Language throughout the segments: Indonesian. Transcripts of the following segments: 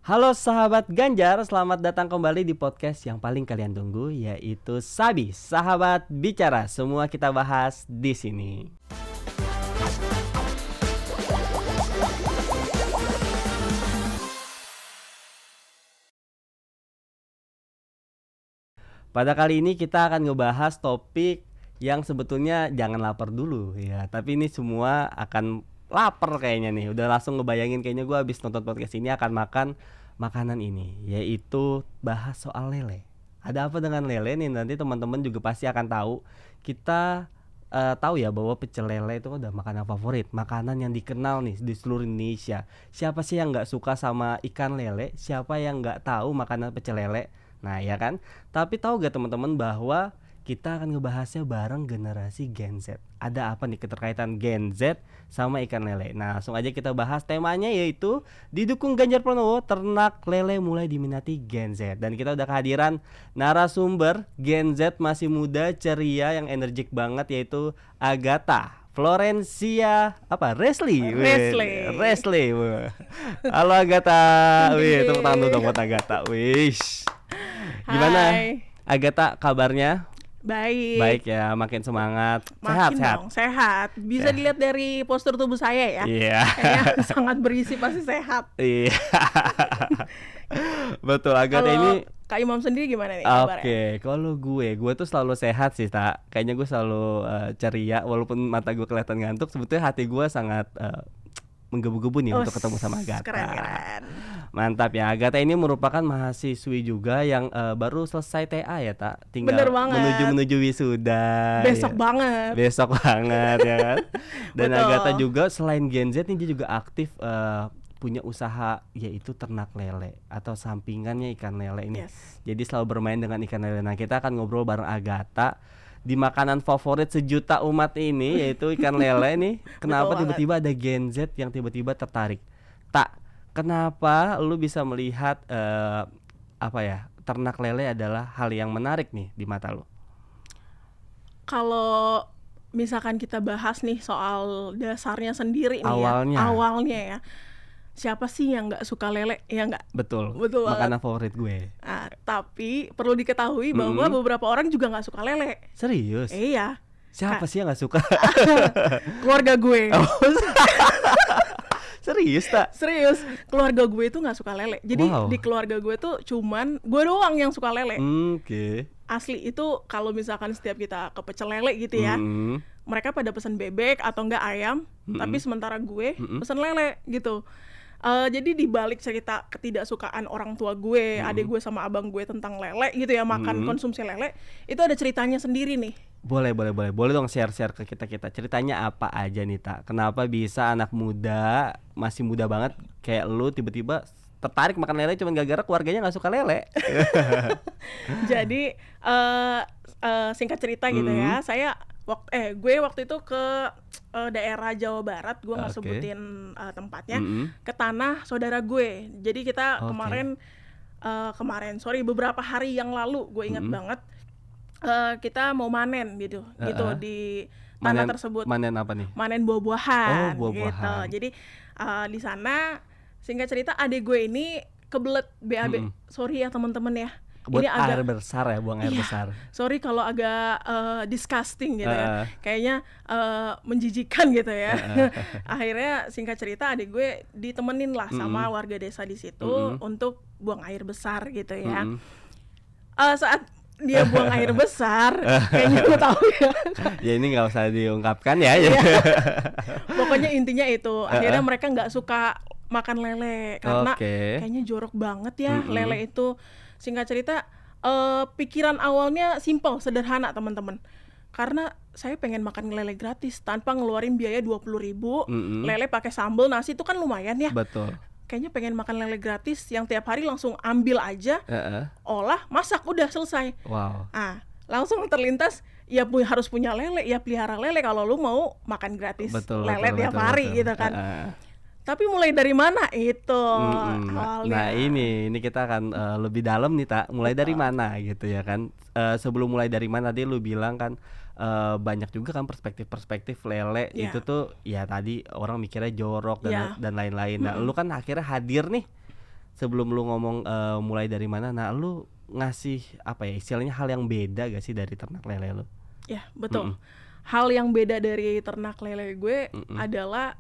Halo sahabat Ganjar, selamat datang kembali di podcast yang paling kalian tunggu, yaitu Sabi, Sahabat Bicara. Semua kita bahas di sini. Pada kali ini kita akan ngebahas topik yang sebetulnya jangan lapar dulu ya, tapi ini semua akan lapar kayaknya nih. Udah langsung ngebayangin kayaknya gue habis nonton podcast ini akan makan makanan ini, yaitu bahas soal lele. Ada apa dengan lele nih? Nanti teman-teman juga pasti akan tahu. Kita tahu ya bahwa pecel lele itu udah makanan favorit, makanan yang dikenal nih di seluruh Indonesia. Siapa sih yang nggak suka sama ikan lele? Siapa yang nggak tahu makanan pecel lele? Nah ya kan. Tapi tahu gak teman-teman bahwa kita akan ngebahasnya bareng generasi Gen Z. Ada apa nih keterkaitan Gen Z sama ikan lele? Nah langsung aja kita bahas temanya, yaitu didukung Ganjar Pranowo, ternak lele mulai diminati Gen Z. Dan kita udah kehadiran narasumber Gen Z masih muda, ceria, yang energik banget, yaitu Agatha Florencia Resli. Halo Agatha. Wih, tepuk tangan dong buat Agatha. Wish. Gimana Hai. Agatha kabarnya? Baik ya, makin semangat. Makin Sehat. dong, sehat. Bisa Sehat. dilihat dari postur tubuh saya ya. Iya. Kayaknya sangat berisi, pasti sehat. Iya. Betul, Agatha Kalau ini. Kak Imam sendiri gimana nih kabarnya? Oke, kalau gue tuh selalu sehat sih, tak. Kayaknya gue selalu ceria, walaupun mata gue kelihatan ngantuk. Sebetulnya hati gue sangat menggebu-gebu nih untuk ketemu sama Agatha. Keren. Mantap ya. Agatha ini merupakan mahasiswi juga yang baru selesai TA ya, tak. Bener Tinggal banget. menuju wisuda. Besok ya. banget. Besok banget ya kan. Dan Betul. Agatha juga selain Gen Z nih, dia juga aktif punya usaha, yaitu ternak lele atau sampingannya ikan lele ini. Yes. Jadi selalu bermain dengan ikan lele. Nah kita akan ngobrol bareng Agatha di makanan favorit sejuta umat ini, yaitu ikan lele nih. Kenapa Betul tiba-tiba ada Gen Z yang tiba-tiba tertarik? Tak, kenapa lu bisa melihat ternak lele adalah hal yang menarik nih di mata lu? Kalau misalkan kita bahas nih soal dasarnya sendiri nih awalnya ya. Siapa sih yang nggak suka lele, ya nggak? Betul Makanan favorit gue. Nah, tapi perlu diketahui bahwa beberapa orang juga nggak suka lele. Serius? Iya. Siapa sih yang nggak suka? Keluarga gue. Serius tak? Serius, keluarga gue itu nggak suka lele. Jadi di keluarga gue tuh cuman gue doang yang suka lele. Oke. Asli itu kalau misalkan setiap kita ke pecel lele gitu ya, mereka pada pesan bebek atau enggak ayam, tapi sementara gue pesan lele gitu. Jadi di balik cerita ketidaksukaan orang tua gue, adik gue sama abang gue tentang lele gitu ya, makan konsumsi lele, itu ada ceritanya sendiri nih. Boleh dong share ke kita. Ceritanya apa aja nih, Tak? Kenapa bisa anak muda, masih muda banget kayak lu, tiba-tiba tertarik makan lele cuma gara-gara keluarganya nggak suka lele? Jadi singkat cerita gitu ya, gue waktu itu ke daerah Jawa Barat, gue nggak sebutin tempatnya, ke tanah saudara gue. Jadi kita beberapa hari yang lalu, gue ingat banget, kita mau manen gitu di tanah tersebut. Manen apa nih? Manen buah-buahan. Oh, buah-buahan. Gitu. Jadi di sana, singkat cerita, adik gue ini kebelet BAB. Sorry ya teman-teman ya. Buat ini air besar ya, buang air besar. Sorry kalau agak disgusting gitu ya. Kayaknya menjijikan gitu ya. Akhirnya singkat cerita, adik gue ditemenin lah sama warga desa di situ untuk buang air besar gitu ya. Saat dia buang air besar, kayaknya gue tahu ya. Ya ini nggak usah diungkapkan ya. Pokoknya intinya itu. Akhirnya mereka nggak suka makan lele karena kayaknya jorok banget ya lele itu. Singkat cerita, pikiran awalnya simpel, sederhana teman-teman. Karena saya pengen makan lele gratis tanpa ngeluarin biaya 20.000. Lele pakai sambal nasi itu kan lumayan ya. Betul. Kayaknya pengen makan lele gratis yang tiap hari langsung ambil aja, olah, masak, udah selesai. Wow. Langsung terlintas, ya harus punya lele, ya pelihara lele kalau lu mau makan gratis lele tiap hari gitu kan. Tapi mulai dari mana itu awalnya. Nah ini kita akan lebih dalam nih, Tak. Mulai dari mana gitu ya kan. Sebelum mulai dari mana, tadi lu bilang kan banyak juga kan perspektif lele itu tuh ya, tadi orang mikirnya jorok dan lain-lain. Nah lu kan akhirnya hadir nih sebelum lu ngomong mulai dari mana, nah lu ngasih apa ya istilahnya hal yang beda gak sih dari ternak lele lu? Ya betul. Hal yang beda dari ternak lele gue adalah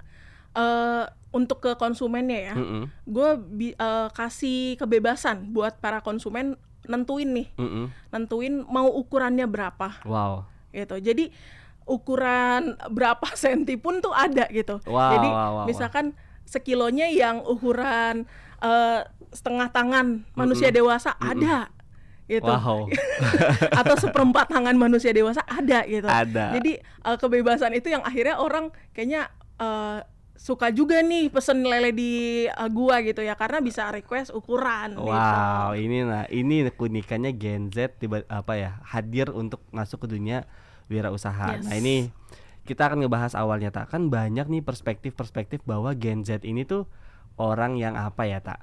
untuk ke konsumennya ya, gue kasih kebebasan buat para konsumen nentuin nih, nentuin mau ukurannya berapa. Wow. Gitu. Jadi ukuran berapa senti pun tuh ada gitu. Jadi misalkan sekilonya yang ukuran setengah tangan manusia dewasa ada gitu. Atau seperempat tangan manusia dewasa ada gitu. Jadi kebebasan itu yang akhirnya orang kayaknya suka juga nih pesen lele di gua gitu ya, karena bisa request ukuran. Wow, gitu. ini keunikannya Gen Z hadir untuk masuk ke dunia wirausaha. Nah ini kita akan ngebahas awalnya tak, kan banyak nih perspektif bahwa Gen Z ini tuh orang yang apa ya tak,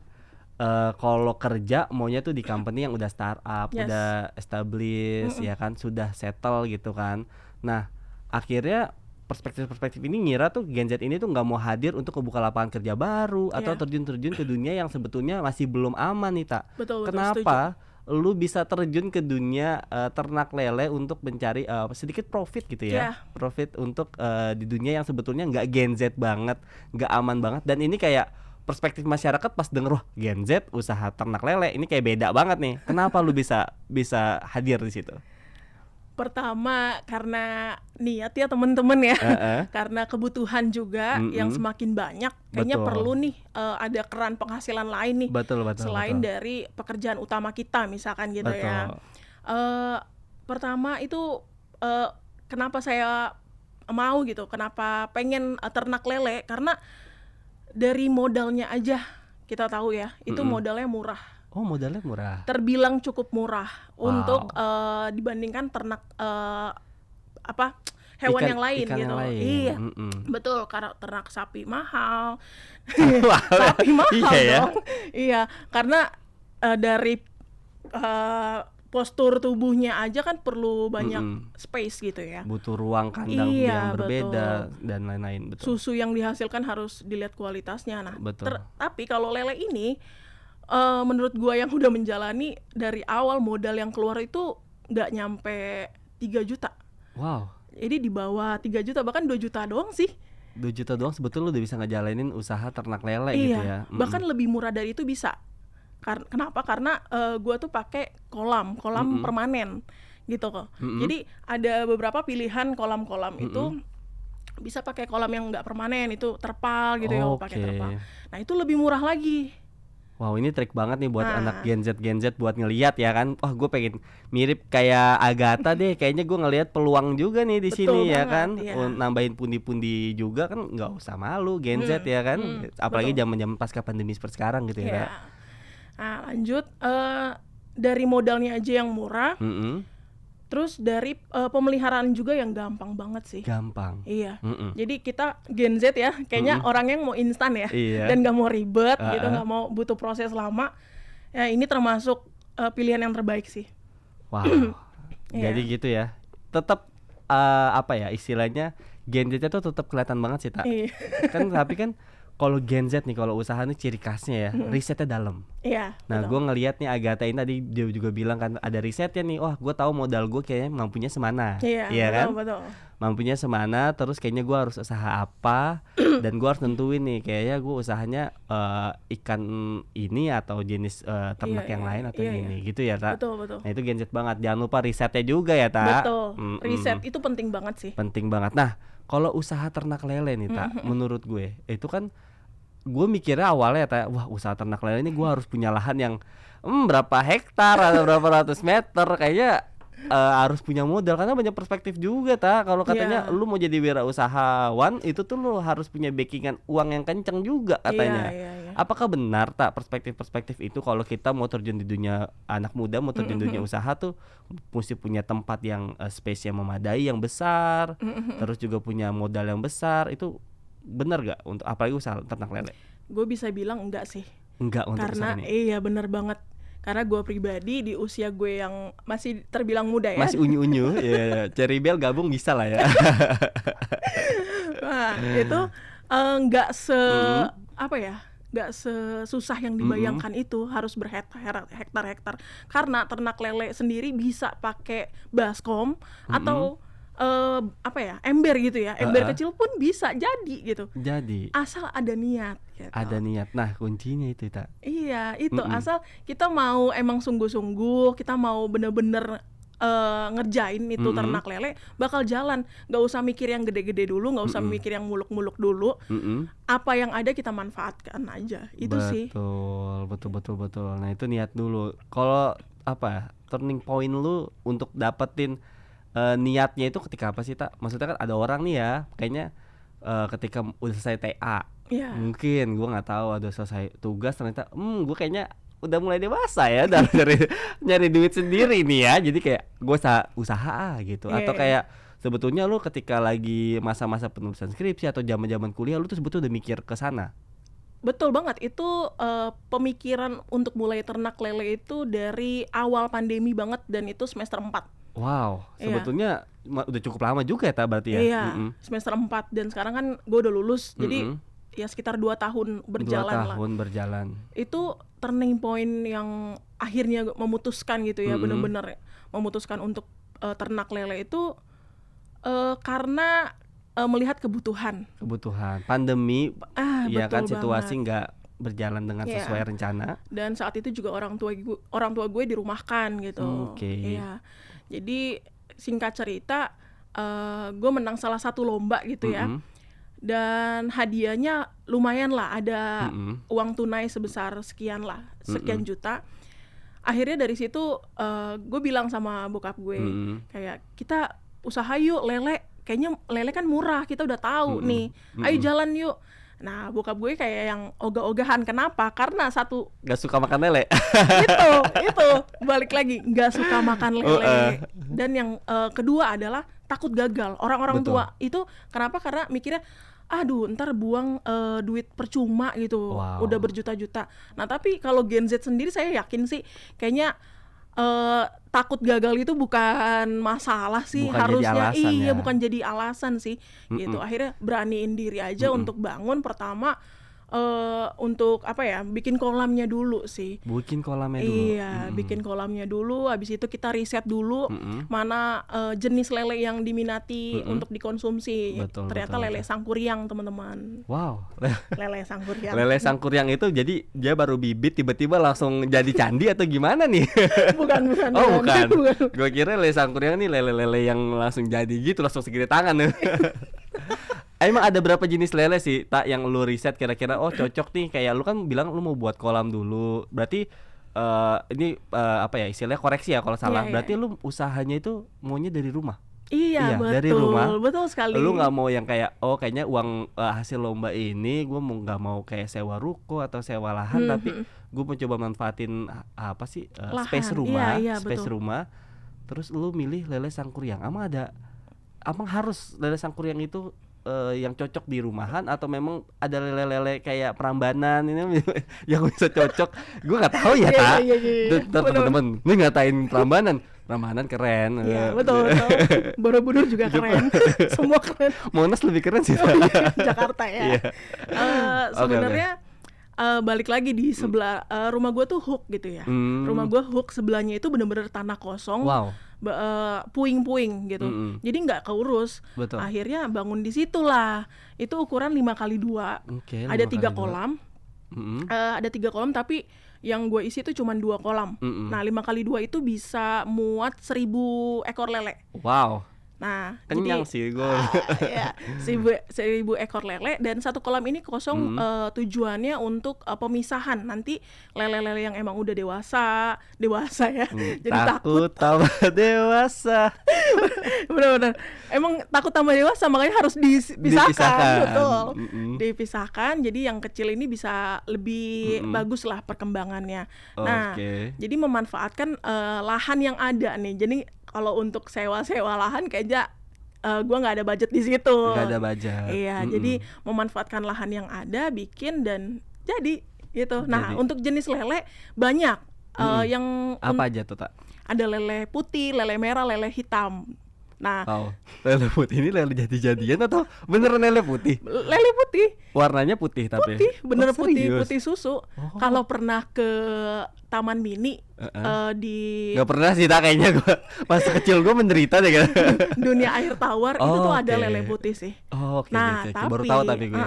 kalau kerja maunya tuh di company yang udah startup, udah established ya kan, sudah settle gitu kan. Nah akhirnya perspektif ini ngira tuh Gen Z ini tuh nggak mau hadir untuk membuka lapangan kerja baru atau terjun ke dunia yang sebetulnya masih belum aman nih tak. Kenapa lu bisa terjun ke dunia ternak lele untuk mencari sedikit profit gitu ya, profit untuk di dunia yang sebetulnya nggak Gen Z banget, nggak aman banget. Dan ini kayak perspektif masyarakat pas denger wah Gen Z usaha ternak lele ini kayak beda banget nih. Kenapa lu bisa hadir di situ? Pertama karena niat ya teman-teman ya, karena kebutuhan juga yang semakin banyak, kayaknya perlu nih ada keran penghasilan lain nih, selain dari pekerjaan utama kita misalkan gitu ya. Pertama itu kenapa saya mau gitu, kenapa pengen ternak lele, karena dari modalnya aja kita tahu ya, itu modalnya murah. Oh modalnya murah. Terbilang cukup murah untuk dibandingkan ternak hewan yang lain gitu. Iya, betul. Karena ternak sapi mahal, sapi mahal dong. Iya, karena dari postur tubuhnya aja kan perlu banyak space gitu ya. Butuh ruang kandang yang berbeda dan lain-lain. Betul. Susu yang dihasilkan harus dilihat kualitasnya. Nah, tapi kalau lele ini menurut gua yang udah menjalani dari awal, modal yang keluar itu nggak nyampe 3 juta. Wow. Jadi di bawah 3 juta, bahkan 2 juta doang sih. 2 juta doang sebetulnya udah bisa ngejalanin usaha ternak lele gitu ya. Bahkan lebih murah dari itu bisa. Kenapa? Karena gua tuh pakai kolam permanen gitu kok. Jadi ada beberapa pilihan kolam-kolam itu. Bisa pakai kolam yang nggak permanen, itu terpal gitu ya, pakai terpal. Nah itu lebih murah lagi. Wow, ini trik banget nih buat anak Gen Z buat ngelihat ya kan. Wah, gue pengen mirip kayak Agatha deh. Kayaknya gue ngelihat peluang juga nih di sini ya kan. Nambahin pundi-pundi juga kan, nggak usah malu Gen Z ya kan. Apalagi zaman-zaman pasca pandemi seperti sekarang gitu ya. Nah, lanjut dari modalnya aja yang murah. Terus dari pemeliharaan juga yang gampang banget sih. Gampang. Iya. Jadi kita Gen Z ya, kayaknya orang yang mau instan ya, dan nggak mau ribet gitu, nggak mau butuh proses lama. Ya ini termasuk pilihan yang terbaik sih. Wow. Jadi gitu ya. Tetap istilahnya Gen Z itu tetap kelihatan banget sih tak. Kan tapi kan kalau Gen Z nih, kalau usaha nih ciri khasnya ya, risetnya dalam. Iya. Nah, gue ngelihat nih Agatha ini tadi dia juga bilang kan ada risetnya nih. Wah, gue tahu modal gue kayaknya mampunya semana. Iya kan? Betul. Mampunya semana, terus kayaknya gue harus usaha apa dan gue harus nentuin nih kayaknya gue usahanya ikan ini atau jenis ternak yang lain atau ini gitu ya, Tak? Betul. Nah, itu Gen Z banget. Jangan lupa risetnya juga ya, Tak. Betul. Riset itu penting banget sih. Penting banget. Nah, kalau usaha ternak lele nih, Tak, menurut gue itu kan gue mikirnya awalnya ya, wah usaha ternak lele ini gue harus punya lahan yang berapa hektar atau berapa ratus meter, kayaknya harus punya modal karena banyak perspektif juga kalau katanya lu mau jadi wirausahawan itu tuh lu harus punya backingan uang yang kenceng juga katanya. Apakah benar perspektif itu kalau kita mau terjun di dunia anak muda, mau terjun di dunia usaha tuh mesti punya tempat yang space yang memadai, yang besar, terus juga punya modal yang besar, itu benar gak untuk apalagi usaha ternak lele? Gue bisa bilang enggak sih. Enggak untuk karena usaha ini. Iya benar banget. Karena gue pribadi di usia gue yang masih terbilang muda ya. Masih unyu-unyu, ya. Cherry Bell gabung bisa lah ya. Nah, itu enggak nggak sesusah yang dibayangkan itu harus berhektar-hektar. Karena ternak lele sendiri bisa pakai baskom atau ember gitu ya. Ember kecil pun bisa jadi gitu. Jadi asal ada niat gitu. Ada niat. Nah, kuncinya itu, Tak. Iya, itu asal kita mau emang sungguh-sungguh, kita mau bener-bener ngerjain itu ternak lele, bakal jalan. Nggak usah mikir yang gede-gede dulu, nggak usah mikir yang muluk-muluk dulu. Apa yang ada kita manfaatkan aja. Itu sih. Betul. Nah, itu niat dulu. Kalau turning point lu untuk dapetin niatnya itu ketika apa sih, Tak? Maksudnya kan ada orang nih ya, kayaknya ketika udah selesai TA, mungkin gue nggak tahu, ada selesai tugas ternyata, gue kayaknya udah mulai dewasa ya, udah nyari duit sendiri nih ya, jadi kayak gue usaha gitu. Atau kayak sebetulnya lu ketika lagi masa-masa penulisan skripsi atau zaman-zaman kuliah, lu tuh sebetulnya udah mikir ke sana. Betul banget, itu pemikiran untuk mulai ternak lele itu dari awal pandemi banget, dan itu semester 4. Wow, sebetulnya udah cukup lama juga ya, berarti ya? Iya, semester 4, dan sekarang kan gue udah lulus, jadi ya sekitar 2 tahun berjalan 2 tahun berjalan. Itu turning point yang akhirnya memutuskan gitu ya, benar-benar memutuskan untuk ternak lele itu karena melihat kebutuhan pandemi, ya kan, betul situasi nggak berjalan dengan sesuai rencana. Dan saat itu juga orang tua gue dirumahkan gitu. Iya. Jadi singkat cerita, gue menang salah satu lomba gitu ya. Dan hadiahnya lumayan lah, ada uang tunai sebesar sekian juta. Akhirnya dari situ gue bilang sama bokap gue, kayak kita usaha yuk lele, kayaknya lele kan murah, kita udah tahu nih, ayo jalan yuk. Nah, bokap gue kayak yang ogah-ogahan. Kenapa? Karena satu, gak suka makan lele. itu balik lagi, gak suka makan lele. Dan yang kedua adalah takut gagal. Orang-orang tua itu kenapa? Karena mikirnya, aduh ntar buang duit percuma gitu. Udah berjuta-juta. Nah, tapi kalau Gen Z sendiri saya yakin sih kayaknya takut gagal itu bukan masalah sih, harusnya bukan jadi alasan sih gitu. Akhirnya beraniin diri aja untuk bangun pertama, untuk bikin kolamnya dulu sih. Bikin kolamnya dulu. Habis itu kita riset dulu mana jenis lele yang diminati untuk dikonsumsi. Ternyata lele sangkuriang, teman-teman. Wow. Lele sangkuriang. Lele sangkuriang itu jadi dia baru bibit tiba-tiba langsung jadi candi atau gimana nih? Bukan. Bukan. Gue kira lele sangkuriang nih lele-lele yang langsung jadi gitu, langsung segede tangan. Emang ada berapa jenis lele sih, Tak, yang lu riset kira-kira cocok nih? Kayak lu kan bilang lu mau buat kolam dulu. Berarti ini istilahnya koreksi ya kalau salah. Berarti lu usahanya itu maunya dari rumah. Iya, betul. Dari rumah. Betul sekali. Lu nggak mau yang kayak kayaknya uang hasil lomba ini gue nggak mau kayak sewa ruko atau sewa lahan, tapi gue mencoba manfaatin space rumah, space rumah. Terus lu milih lele sangkuriang. Emang harus lele sangkuriang itu yang cocok di rumahan, atau memang ada lele-lele kayak Prambanan ini yang bisa cocok? Gue nggak tahu ya, Tak. Teman-teman, ini ngatain Prambanan keren. Iya, betul. Borobudur juga keren. Semua keren. Monas lebih keren sih. Jakarta ya. Sebenarnya balik lagi di sebelah rumah gue tuh hook gitu ya. Rumah gue hook, sebelahnya itu bener-bener tanah kosong. Wow. Puing-puing gitu. Jadi nggak keurus. Betul. Akhirnya bangun di situ lah. Itu ukuran 5x2. Ada 3 kolam. Ada 3 kolam, tapi yang gue isi itu cuma 2 kolam. Nah, 5x2 itu bisa muat 1000 ekor lele. Wow. Nah, kenyang sih gue. 1000 ekor lele, dan satu kolam ini kosong. Tujuannya untuk pemisahan. Nanti lele-lele yang emang udah dewasa ya. Jadi takut tambah dewasa. Benar-benar. Emang takut tambah dewasa, makanya harus dipisahkan. Betul. Dipisahkan. Jadi yang kecil ini bisa lebih bagus lah perkembangannya. Nah, jadi memanfaatkan lahan yang ada nih. Jadi kalau untuk sewa lahan kayaknya gue nggak ada budget di situ. Nggak ada budget. Iya, jadi memanfaatkan lahan yang ada, bikin dan jadi gitu. Nah, untuk jenis lele banyak. Yang apa aja tuh, Tak? Ada lele putih, lele merah, lele hitam. Nah, lele putih ini lele jadi-jadian atau beneran lele putih? Lele putih. Warnanya putih tapi. Putih, bener putih, serius? putih susu. Kalau pernah ke Taman Mini di Nggak pernah sih tak, kayaknya gue masa kecil gue menderita deh kan. Dunia Air Tawar itu tuh ada lele putih sih. Nah, okay. Baru tahu tapi gue.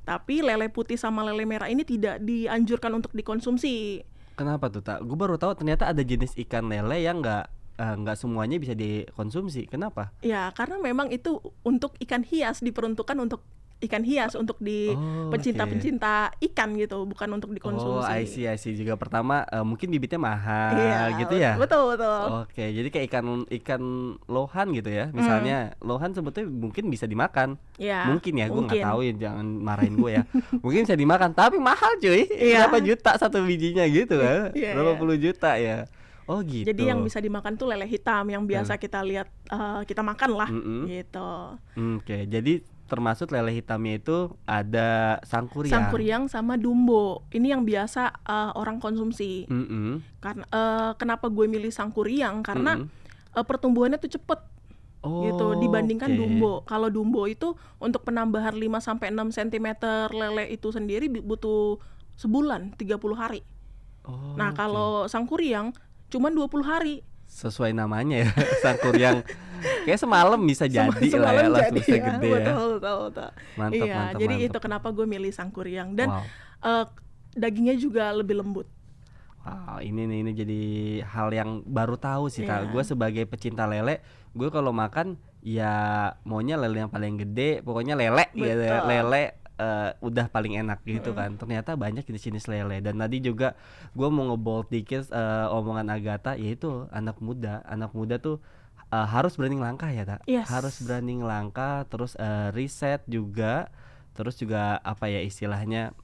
Tapi lele putih sama lele merah ini tidak dianjurkan untuk dikonsumsi. Kenapa tuh tak? Gue baru tahu ternyata ada jenis ikan lele yang nggak semuanya bisa dikonsumsi. Kenapa? Ya karena memang itu untuk ikan hias, diperuntukkan untuk ikan hias, untuk di pencinta-pencinta ikan gitu, bukan untuk dikonsumsi. I see juga. Pertama mungkin bibitnya mahal gitu ya. Betul. Oke, jadi kayak ikan lohan gitu ya. Misalnya lohan sebetulnya mungkin bisa dimakan. Ya, mungkin ya, gue nggak tahu ya, jangan marahin gue ya. Mungkin bisa dimakan, tapi mahal cuy. Berapa juta satu bijinya gitu kan? Berapa puluh juta ya. Oh gitu. Jadi yang bisa dimakan tuh lele hitam yang biasa kita lihat, kita makan lah gitu. Oke, jadi termasuk lele hitamnya itu ada sangkuriang. Sangkuriang sama dumbo. Ini yang biasa orang konsumsi. Karena kenapa gue milih sangkuriang? Karena pertumbuhannya tuh cepet. Gitu dibandingkan dumbo. Kalau dumbo itu untuk penambahan 5-6 cm lele itu sendiri butuh sebulan, 30 hari. Nah, kalau sangkuriang cuman 20 hari. Sesuai namanya ya, sangkuriang. Kayak semalam bisa jadi lah ya, langsung bisa gede ya. Betul. Mantap. Jadi itu kenapa gue milih sangkuriang. Dan dagingnya juga lebih lembut. Wow, ini jadi hal yang baru tahu sih Kak. Gue sebagai pecinta lele, gue kalau makan ya maunya lele yang paling gede, pokoknya lele gitu ya. Lele udah paling enak gitu kan. Ternyata banyak jenis-jenis lele. Dan tadi juga gue mau ngebold dikit omongan Agatha, yaitu anak muda tuh harus berani langkah ya tak? Harus berani langkah, terus riset juga, terus juga apa ya istilahnya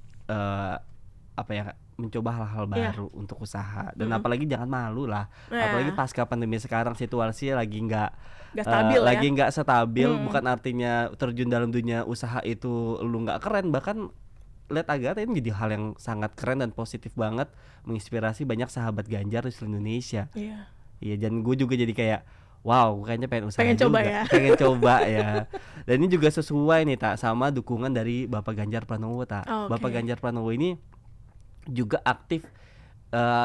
mencoba hal-hal baru untuk usaha. Dan apalagi jangan malu lah. Apalagi pasca pandemi sekarang situasi lagi nggak stabil, lagi nggak stabil. Bukan artinya terjun dalam dunia usaha itu lu nggak keren, bahkan lihat Agatha ini jadi hal yang sangat keren dan positif banget, menginspirasi banyak sahabat Ganjar di seluruh Indonesia. Iya, dan gue juga jadi kayak wow, kayaknya pengen usaha juga, pengen coba ya. Dan ini juga sesuai nih tak sama dukungan dari Bapak Ganjar Pranowo tak. Bapak Ganjar Pranowo ini juga aktif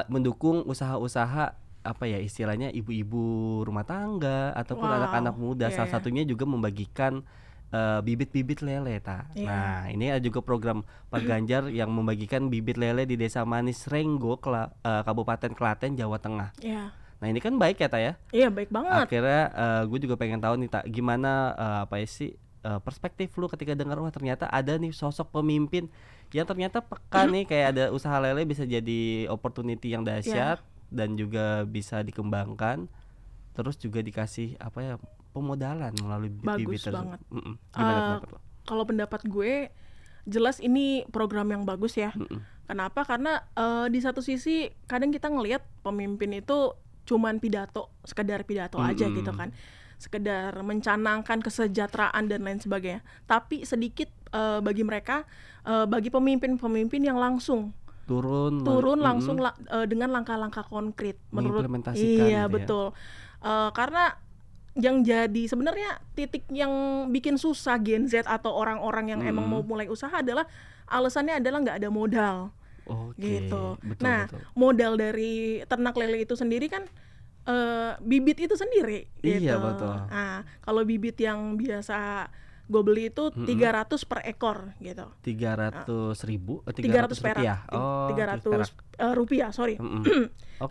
mendukung usaha-usaha apa ya istilahnya ibu-ibu rumah tangga ataupun anak-anak muda. Salah satunya juga membagikan bibit-bibit lele tak. Nah, ini ada juga program Pak Ganjar yang membagikan bibit lele di Desa Manis Renggo, Kabupaten Klaten, Jawa Tengah. Nah, ini kan baik ya tak ya? Iya, baik banget. Akhirnya gue juga pengen tahu nih tak, gimana perspektif lu ketika dengar wah ternyata ada nih sosok pemimpin yang ternyata peka nih, kayak ada usaha lele bisa jadi opportunity yang dahsyat dan juga bisa dikembangkan, terus juga dikasih pemodalan melalui bibit tersebut. Kalau pendapat gue jelas ini program yang bagus ya. Kenapa? Karena di satu sisi kadang kita ngelihat pemimpin itu cuman sekedar pidato aja gitu kan, sekedar mencanangkan kesejahteraan dan lain sebagainya. Tapi sedikit bagi mereka, bagi pemimpin-pemimpin yang langsung turun langsung dengan langkah-langkah konkret mengimplementasikan. Iya betul. Karena yang jadi sebenarnya titik yang bikin susah Gen Z atau orang-orang yang emang mau mulai usaha adalah alasannya adalah nggak ada modal. Gitu. Betul. Modal dari ternak lele itu sendiri kan bibit itu sendiri gitu. Iya betul. Nah, kalau bibit yang biasa gue beli itu 300 per ekor gitu. 300 ribu? 300 rupiah. Oh, 300 rupiah, sorry. 300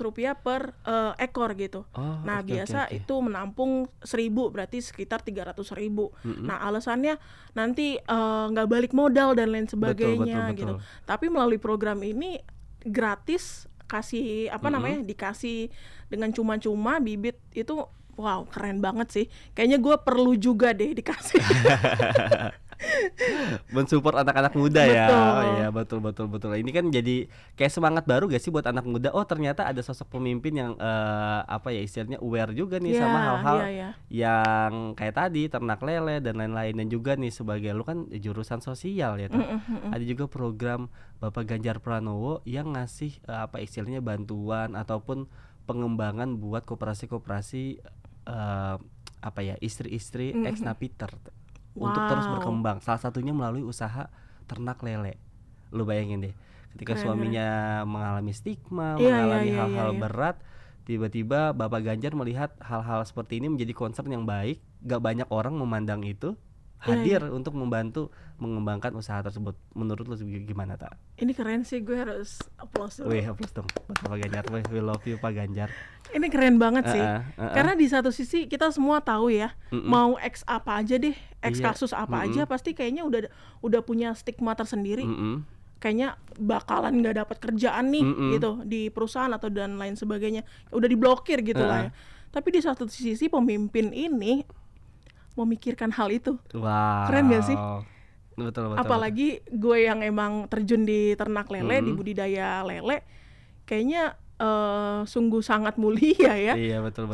rupiah per ekor gitu. Nah, biasa itu menampung 1.000, berarti sekitar 300.000. Nah, alasannya nanti nggak balik modal dan lain sebagainya betul. Gitu. Tapi melalui program ini gratis, kasih dikasih dengan cuma-cuma bibit itu. Wow, keren banget sih. Kayaknya gue perlu juga deh dikasih. Mensupport anak-anak muda ya. Oh iya, betul. Ini kan jadi kayak semangat baru gak sih buat anak muda. Oh, ternyata ada sosok pemimpin yang istilahnya aware juga nih sama hal-hal yang kayak tadi ternak lele dan lain-lain. Dan juga nih sebagai lu kan jurusan sosial ya. Ada juga program Bapak Ganjar Pranowo yang ngasih istilahnya bantuan ataupun pengembangan buat koperasi-koperasi apa ya, istri-istri ex Napiter untuk terus berkembang. Salah satunya melalui usaha ternak lele. Lu bayangin deh, ketika suaminya mengalami stigma, mengalami hal-hal berat, tiba-tiba Bapak Ganjar melihat hal-hal seperti ini menjadi concern yang baik. Gak banyak orang memandang itu, hadir untuk membantu mengembangkan usaha tersebut. Menurut lu gimana, Tak? Ini keren sih, gue harus applause dulu. Wih, applause dong buat Pak Ganjar. We love you, Pak Ganjar. Ini keren banget sih. Karena di satu sisi kita semua tahu ya, mau X apa aja deh, X kasus apa aja, pasti kayaknya udah punya stigma tersendiri. Kayaknya bakalan nggak dapat kerjaan nih gitu di perusahaan atau dan lain sebagainya. Udah diblokir gitu lah ya. Tapi di satu sisi pemimpin ini memikirkan hal itu. Wow. Keren gak sih? Betul. Apalagi gue yang emang terjun di ternak lele, di budidaya lele, kayaknya sungguh sangat mulia ya. Iya, betul.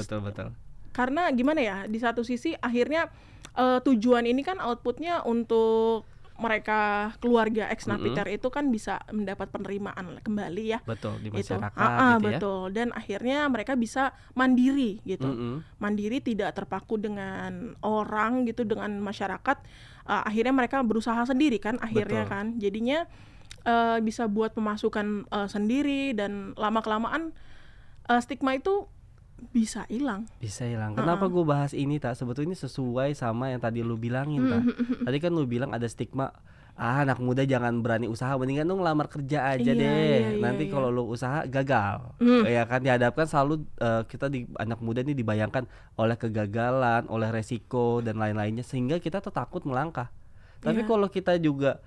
Karena gimana ya, di satu sisi akhirnya tujuan ini kan outputnya untuk mereka keluarga ex Napiter itu kan bisa mendapat penerimaan kembali ya. Betul, di masyarakat gitu betul. Dan akhirnya mereka bisa mandiri gitu. Mandiri, tidak terpaku dengan orang gitu, dengan masyarakat. Akhirnya mereka berusaha sendiri kan akhirnya kan. Jadinya bisa buat pemasukan sendiri, dan lama-kelamaan stigma itu bisa hilang. Kenapa gue bahas ini, Tak? Sebetulnya sesuai sama yang tadi lu bilangin, Tak. Tadi kan lu bilang ada stigma, anak muda jangan berani usaha, mendingan lu ngelamar kerja aja deh. Nanti kalau lu usaha gagal. Ya kan, dihadapkan selalu kita anak muda ini dibayangkan oleh kegagalan, oleh resiko dan lain-lainnya, sehingga kita tuh takut melangkah. Tapi kalau kita juga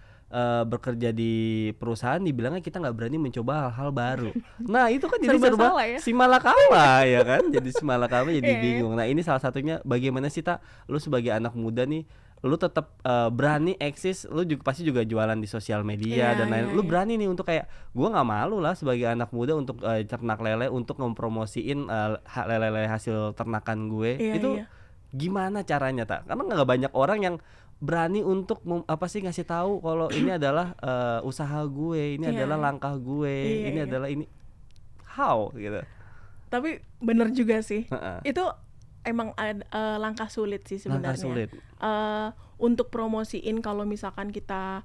bekerja di perusahaan, dibilangnya kita nggak berani mencoba hal-hal baru. Nah itu kan jadi serba ya? si malakama ya kan, jadi si malakama jadi bingung. Nah ini salah satunya, bagaimana sih, Tak, lu sebagai anak muda nih, lu tetap berani eksis, lu juga pasti juga jualan di sosial media dan lain. Lu berani nih untuk kayak, gua nggak malu lah sebagai anak muda untuk ternak lele, untuk mempromosiin lele-lele hasil ternakan gue. Gimana caranya, Tak? Karena nggak banyak orang yang berani untuk ngasih tahu kalau ini adalah usaha gue, ini adalah langkah gue, ini adalah ini how gitu. Tapi bener juga sih. Itu emang langkah sulit sih sebenarnya. Untuk promosiin kalau misalkan kita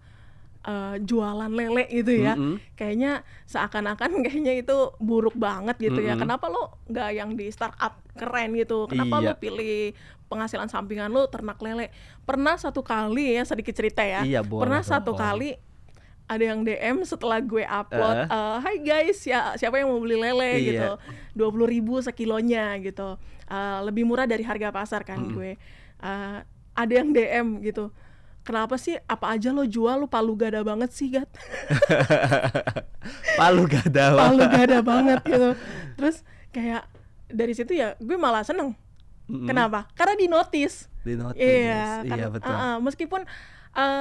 jualan lele gitu ya, kayaknya seakan-akan kayaknya itu buruk banget gitu ya. Kenapa lo nggak yang di startup keren gitu? Kenapa lo pilih penghasilan sampingan lo ternak lele? Pernah satu kali ya, sedikit cerita ya. Pernah satu kali ada yang DM setelah gue upload, hai guys, siapa yang mau beli lele gitu, 20.000 sekilonya gitu, lebih murah dari harga pasar kan. Gue ada yang DM gitu, kenapa sih, apa aja lo jual, lo palu gada banget sih, Gat. Palu gada banget gitu. Terus kayak dari situ ya gue malah seneng. Kenapa? Karena di notice. Iya, betul. Meskipun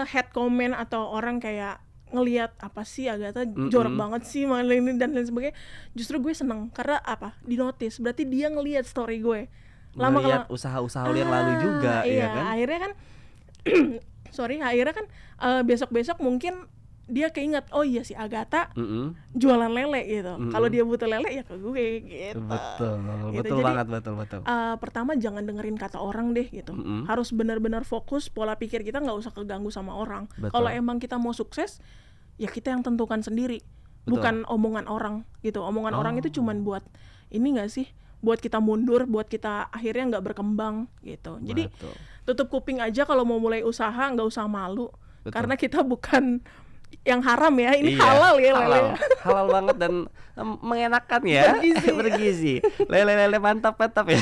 head comment atau orang kayak ngelihat apa sih Agatha jorok banget sih malah ini dan lain sebagainya, justru gue seneng karena apa? Di notice, berarti dia ngelihat story gue. Ngelihat usaha-usaha lo yang lalu juga, ya kan? Akhirnya kan akhirnya kan besok-besok mungkin dia keinget, oh iya si Agatha jualan lele gitu. Kalau dia butuh lele ya ke gue gitu. Betul banget. Pertama jangan dengerin kata orang deh gitu. Harus benar-benar fokus, pola pikir kita nggak usah keganggu sama orang. Kalau emang kita mau sukses, ya kita yang tentukan sendiri. Bukan omongan orang gitu. Omongan orang itu cuman buat ini nggak sih? Buat kita mundur, buat kita akhirnya nggak berkembang gitu. Jadi tutup kuping aja kalau mau mulai usaha, nggak usah malu. Karena kita bukan yang haram ya, ini halal ya lele. Halal banget dan mengenakan ya, bergizi. Lele mantap ya.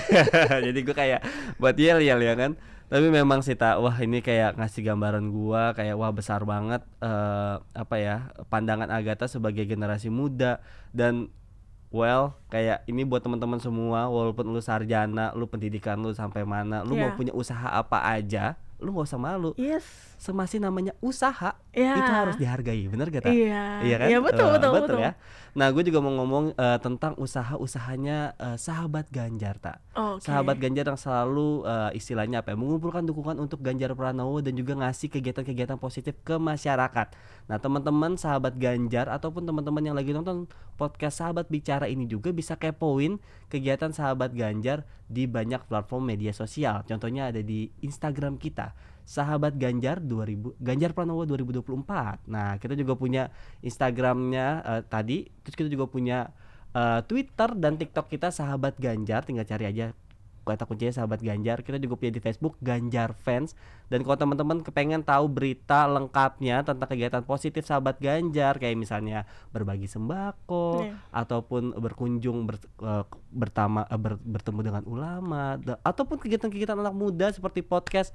Jadi gue kayak buat yel ya kan. Tapi memang sih, Tak, wah ini kayak ngasih gambaran gua kayak wah besar banget pandangan Agatha sebagai generasi muda. Dan kayak ini buat teman-teman semua, walaupun lu sarjana, lu pendidikan lu sampai mana, lu mau punya usaha apa aja, lu nggak usah malu. Semasih namanya usaha, itu harus dihargai, bener gak Tak? Iya kan? Iya betul. Ya. Nah gue juga mau ngomong tentang usaha-usahanya sahabat Ganjar Tak. Sahabat Ganjar yang selalu istilahnya apa ya, mengumpulkan dukungan untuk Ganjar Pranowo dan juga ngasih kegiatan-kegiatan positif ke masyarakat. Nah teman-teman sahabat Ganjar ataupun teman-teman yang lagi nonton podcast Sahabat Bicara ini juga bisa kepoin kegiatan sahabat Ganjar di banyak platform media sosial. Contohnya ada di Instagram kita, Sahabat Ganjar Ganjar Pranowo 2024. Nah, kita juga punya Instagramnya tadi, terus kita juga punya Twitter dan TikTok kita Sahabat Ganjar, tinggal cari aja kata kuncinya Sahabat Ganjar. Kita juga punya di Facebook Ganjar Fans. Dan kalau teman-teman kepengen tahu berita lengkapnya tentang kegiatan positif Sahabat Ganjar, kayak misalnya berbagi sembako ataupun berkunjung bertemu dengan ulama ataupun kegiatan-kegiatan anak muda seperti podcast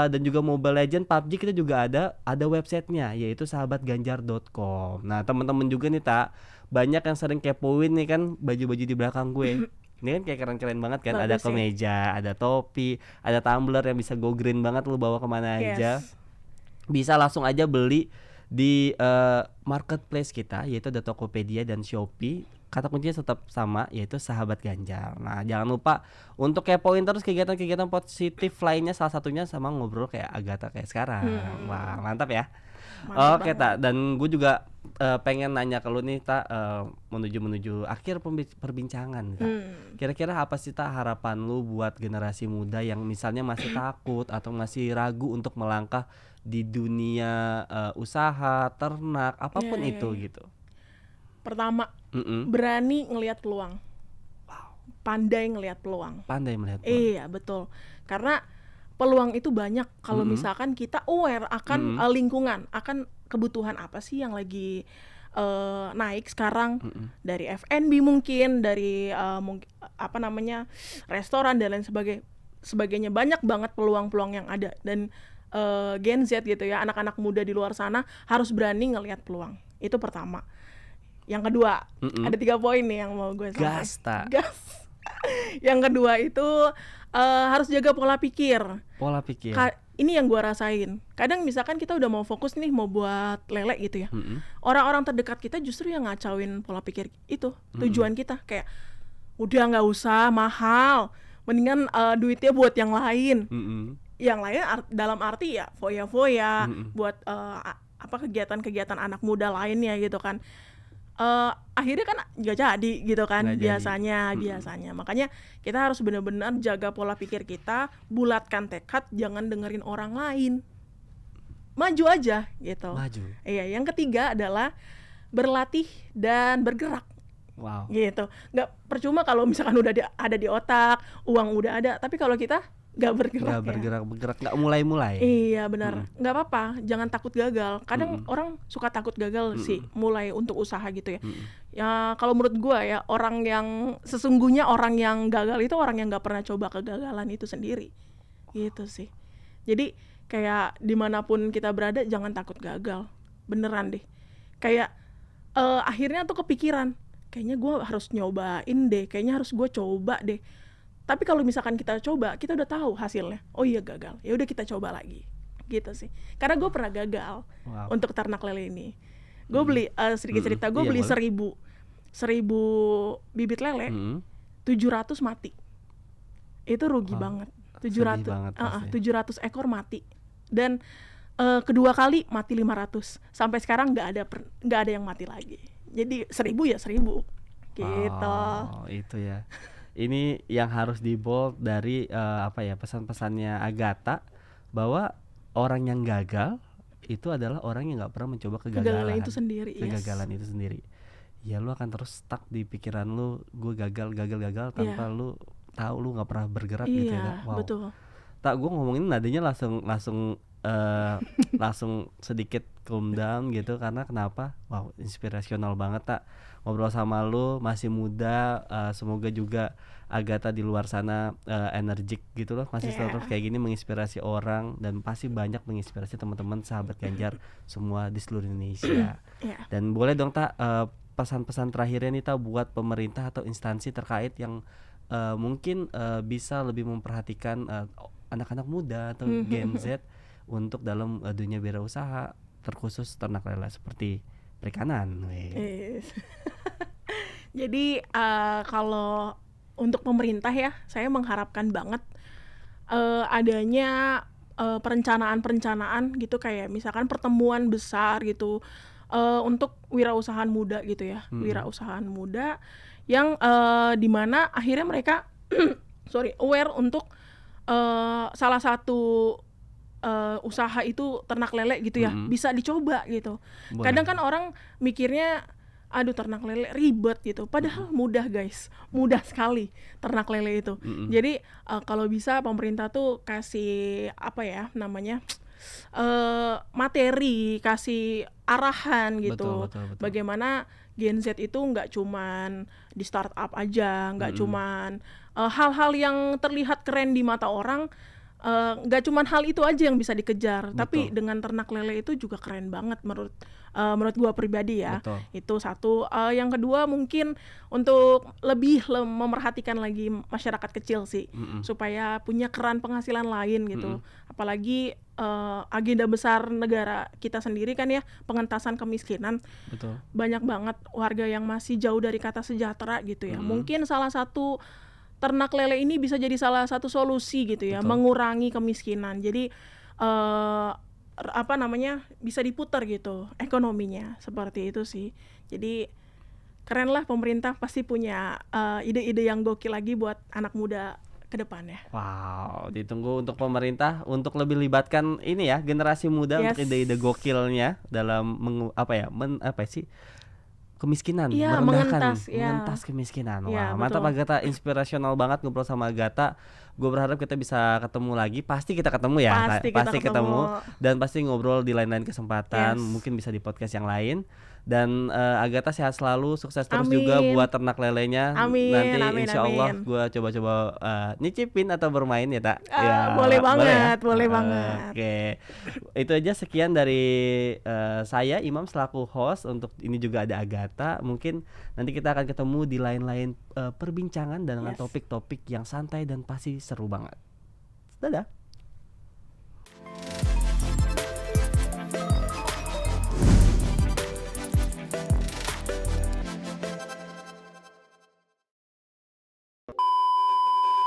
dan juga Mobile Legend, PUBG, kita juga ada websitenya yaitu sahabatganjar.com. Nah teman-teman juga nih Tak, banyak yang sering kepoin nih kan baju-baju di belakang gue. Ini kan kayak keren-keren banget kan. Ada kemeja, ada topi, ada tumbler yang bisa go green banget, lu bawa kemana aja. Bisa langsung aja beli di marketplace kita, yaitu ada Tokopedia dan Shopee. Kata kuncinya tetap sama, yaitu Sahabat Ganjar. Nah jangan lupa untuk kepoin terus kegiatan-kegiatan positif lainnya, salah satunya sama ngobrol kayak Agatha kayak sekarang. Wah mantap ya. Oke Tak, dan gue juga pengen nanya ke lu nih Tak, menuju akhir perbincangan Tak. Kira-kira apa sih Tak harapan lu buat generasi muda yang misalnya masih takut atau masih ragu untuk melangkah di dunia usaha, ternak, apapun itu gitu? Pertama, berani ngelihat peluang. Pandai ngelihat peluang. Iya betul. Karena peluang itu banyak kalau misalkan kita aware akan lingkungan, akan kebutuhan apa sih yang lagi naik sekarang, dari F&B mungkin, dari restoran dan lain sebagainya. Banyak banget peluang-peluang yang ada, dan Gen Z gitu ya, anak-anak muda di luar sana harus berani ngelihat peluang. Itu pertama. Yang kedua, ada 3 poin nih yang mau gue sampaikan. Gas. Yang kedua itu harus jaga pola pikir. Ini yang gue rasain. Kadang misalkan kita udah mau fokus nih, mau buat lele gitu ya. Orang-orang terdekat kita justru yang ngacauin pola pikir itu, tujuan kita. Kayak, udah gak usah mahal, mendingan duitnya buat yang lain. Yang lain dalam arti ya foya-foya, buat kegiatan-kegiatan anak muda lainnya gitu kan. Akhirnya kan nggak jadi gitu kan, biasanya. Makanya kita harus benar-benar jaga pola pikir kita, bulatkan tekad, jangan dengerin orang lain, maju aja gitu. Iya, yang ketiga adalah berlatih dan bergerak. Gitu. Nggak percuma kalau misalkan udah ada di otak, uang udah ada, tapi kalau kita nggak bergerak, nggak mulai. Iya benar, nggak apa-apa, jangan takut gagal. Kadang orang suka takut gagal sih, mulai untuk usaha gitu ya. Ya kalau menurut gue ya, orang yang gagal itu orang yang nggak pernah coba kegagalan itu sendiri, gitu sih. Jadi kayak dimanapun kita berada, jangan takut gagal, beneran deh. Kayak akhirnya tuh kepikiran, kayaknya gue harus nyobain deh, kayaknya harus gue coba deh. Tapi kalau misalkan kita coba, kita udah tahu hasilnya. Oh iya gagal, ya udah kita coba lagi, gitu sih. Karena gue pernah gagal untuk ternak lele ini. Gue beli sedikit cerita, gue beli 1000 bibit lele, 700 mati. Itu rugi banget. 700 ekor mati. Dan kedua kali mati 500. Sampai sekarang nggak ada yang mati lagi. Jadi 1000 ya 1000, gitu. Itu ya. Ini yang harus di-bold dari pesan-pesannya Agatha, bahwa orang yang gagal itu adalah orang yang nggak pernah mencoba kegagalan itu sendiri. Itu sendiri. Ya lu akan terus stuck di pikiran lu, gue gagal tanpa lu tahu lu nggak pernah bergerak gitu ya. Wow. Betul. Tak, gue ngomongin nadanya langsung sedikit calm down gitu, karena kenapa? Wow, inspirasional banget Tak ngobrol sama lu, masih muda. Semoga juga Agatha di luar sana energik gitu loh, masih terus kayak gini menginspirasi orang, dan pasti banyak menginspirasi teman-teman sahabat Ganjar semua di seluruh Indonesia. Dan boleh dong Tak pesan-pesan terakhirnya nih Tak buat pemerintah atau instansi terkait yang mungkin bisa lebih memperhatikan anak-anak muda atau Gen Z untuk dalam dunia wirausaha, terkhusus ternak lele seperti perikanan. Jadi kalau untuk pemerintah ya, saya mengharapkan banget adanya perencanaan gitu, kayak misalkan pertemuan besar gitu untuk wirausahaan muda gitu ya, wirausahaan muda yang dimana akhirnya mereka aware untuk salah satu usaha itu ternak lele gitu ya, bisa dicoba gitu. Boleh. Kadang kan orang mikirnya aduh ternak lele ribet gitu, padahal mudah guys, mudah sekali ternak lele itu. Jadi kalau bisa pemerintah tuh kasih apa ya namanya materi, kasih arahan gitu. Betul. Bagaimana Gen Z itu nggak cuman di startup aja, nggak cuman hal-hal yang terlihat keren di mata orang, nggak cuman hal itu aja yang bisa dikejar. Betul. Tapi dengan ternak lele itu juga keren banget menurut gua pribadi ya. Betul. Itu satu. Yang kedua mungkin untuk lebih memerhatikan lagi masyarakat kecil sih, supaya punya keran penghasilan lain gitu. Apalagi agenda besar negara kita sendiri kan ya, pengentasan kemiskinan. Betul. Banyak banget warga yang masih jauh dari kata sejahtera gitu ya. Mungkin salah satu ternak lele ini bisa jadi salah satu solusi gitu ya. Betul. Mengurangi kemiskinan. Jadi bisa diputar gitu ekonominya, seperti itu sih. Jadi keren lah, pemerintah pasti punya ide-ide yang gokil lagi buat anak muda ke depannya. Wow, ditunggu untuk pemerintah untuk lebih libatkan ini ya, generasi muda. Yes. Untuk ide-ide gokilnya dalam kemiskinan, ya, mengentas kemiskinan. Wah, mantap Agatha, inspirasional banget ngobrol sama Agatha. Gue berharap kita bisa ketemu lagi. Pasti kita ketemu ya. Pasti ketemu dan pasti ngobrol di lain-lain kesempatan. Yes. Mungkin bisa di podcast yang lain. Dan Agatha sehat selalu, sukses terus. Amin. Juga buat ternak lelenya. Amin. Nanti insya Allah gue coba-coba nyicipin atau bermain ya tak? Boleh banget, boleh banget. Oke, itu aja, sekian dari saya Imam selaku host. Untuk ini juga ada Agatha. Mungkin nanti kita akan ketemu di lain-lain perbincangan dengan topik-topik yang santai dan pasti seru banget. Dadah.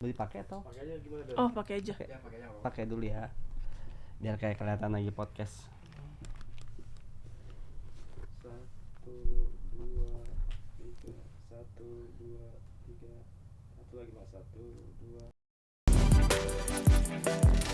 Beli pakai atau? Pakai aja gimana dong? Oh, pakai aja. Pakai dulu ya. Biar kayak kelihatan lagi podcast. 1 2 3 1 2 3 satu lagi Mas, 1 2